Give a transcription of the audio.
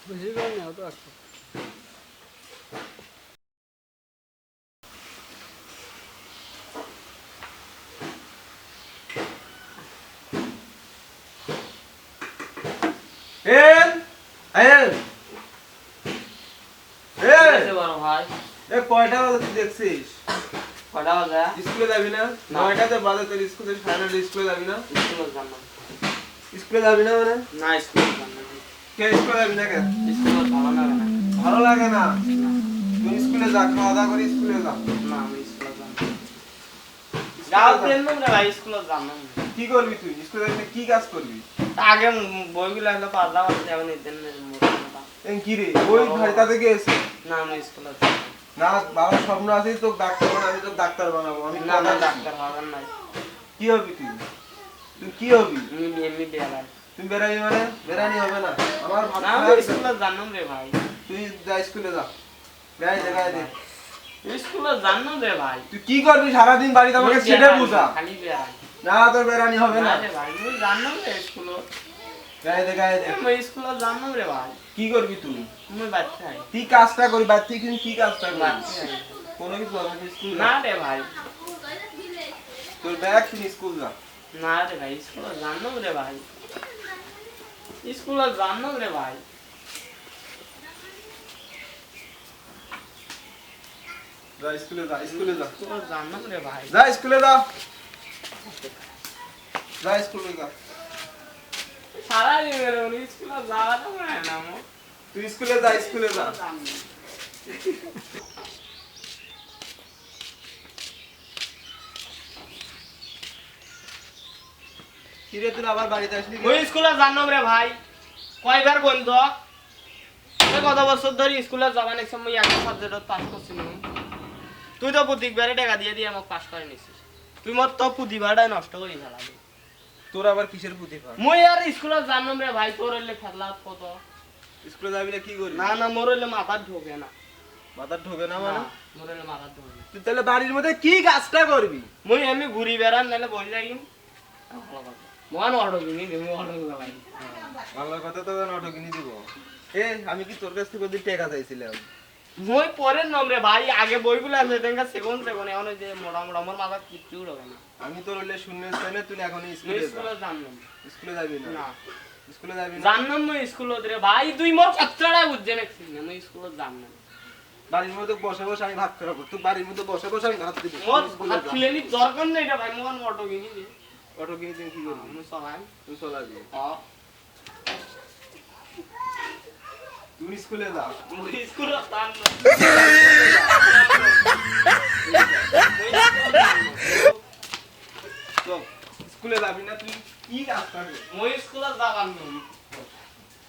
বেশি করে নেও তো একটু। এল এল এল বড় ভাই এ কয়টা বাজে তুই দেখছিস? কটা বাজে? স্কুলে যাবি না? না। 9টাতে বাজে তোর স্কুলে ফাইনাল স্কুলে যাবি না? স্কুলে যাব না। স্কুলে যাবি না মানে? না স্কুলে যাব না। কে স্কুলে যাবি না কেন? স্কুলে ভালো লাগে না। ভালো লাগে না? না, তুই স্কুলে যা, খাওয়া দাওয়া করে স্কুলে যা। না আমি স্কুলে যাব না। যাও দেন না ভাই স্কুলে যাব না। কি করবি তুই? স্কুলে যাবি না, কি কাজ করবি? আগে বইগুলো হলো পারলাম আর তেমন দেন না। এ কি রে? ওই ঘাড়িটাতে গেছে। না আমি স্কুলে যাব না, বাবার স্বপ্ন আছে তোকে ডাক্তার বানাবো, আমি তোকে ডাক্তার বানাবো। আমি না। না কথা না দিচ্ছি। ডাক্তার হবেন না। কি হবি তুই? তুই কি হবি? এমনি বেলা। তুই বেরাবি মানে? বেরানি হবে না। আমার ভাত না খাওয়া আমি হয়েছে। স্কুলে জানলাম রে ভাই। তুই যা স্কুলে যা। গায়ে দে, গায়ে দে। স্কুলে জানলাম রে ভাই। তুই কি করবি সারাদিন বাড়িতে আমাকে সেটা বুঝা। খালি বেড়াই। না তোর বেরানি হবে না। না রে ভাই আমি জানলাম রে স্কুলে। গায়ে দে, গায়ে দে। আমি স্কুলে জানলাম রে ভাই। কি করবি তুই? আমি বাচ্চা তুই কাজটা করবি, বাদ থেকে কি কাজটা করবি? বাচ্চা কোনো কিছু হবে না, স্কুল না যা। রে ভাই। তোর ব্যাগ তুই স্কুল যা। না রে ভাই স্কুলে জানলাম রে ভাই। স্কুলে জানলাম রে ভাই। যা স্কুলে যা, স্কুলে যা। স্কুলে জানলাম রে ভাই। যা স্কুলে যা। যা স্কুলে যা। সারা দিন মেরে উনি স্কুলে যাওয়াটা হয় না আমার। তুই স্কুলে যা, স্কুলে যা। কিরে তুই আবার বাড়িতে আসলি? ওই স্কুলে জানলাম রে ভাই। কয়বার বন্ধ? কত বছর ধরে স্কুলে যাবা নেই সময় একটা সাবজেক্টত পাস করছিলাম। তুই তো প্রত্যেকবারে টাকা দিয়ে দিয়ে আমাকে পাস করে নিছিস। তুই মোর তো প্রতিবারটাই নষ্ট করে ফেলাবি। তোর আবার কিসের প্রতিভা? মুই আর স্কুলে জানলাম রে ভাই তোর হইলে খেলা কত। স্কুলে যাবি না কি করবি? না না মোর হইলে মাথা ঢোকে না। মাথা ঢোকে না মানে? মোর হইলে মাথা ঢোকে না। তুই তাহলে বাড়ির মধ্যে কি কাজটা করবি? মুই এমনি ঘুরি বেড়ান নাহলে বসে থাকিম। মহান অটো কিনি দিমু অটো ভাই। ভালো কথা তো অটো কিনে দিব। এ আমি কি তোর কাছ থেকে ওদিন টাকা চাইছিলাম? মই পরের নম্বরে ভাই আগে বইগুলো আছে দেখা সেকেন্ড সেকেন্ড এখন যে মোটা মোটা আমার মাথা কিচ্ছু ঢোকে না। আমি তোর হইলে শূন্য স্থানে তুই এখন মুই স্কুলে যা। স্কুলে জানলাম স্কুলে যাবি না? না। স্কুলে যাবি না? জানলাম মুই স্কুলে রে ভাই তুই মোর ছাত্রটা বুঝছে নাকি না মুই স্কুলে জানলাম। বাড়ির মধ্যে বসে বসে আমি ভাত খাবো, তুই বাড়ির মধ্যে বসে বসে আমি ভাত দিব। মোর স্কুলে হাত যা। খুলে নি দরকার নেই এটা ভাই মোর অটো কিনি দে। অটো কিনে তুই কি করবি? মুই চলাই। তুই চলাবি। হ্যাঁ তুই স্কুলে যা। মুই স্কুলে জানলাম। তো স্কুলে যাবি না, তুই কি কাজ করবি? মুই স্কুলে যাবাম।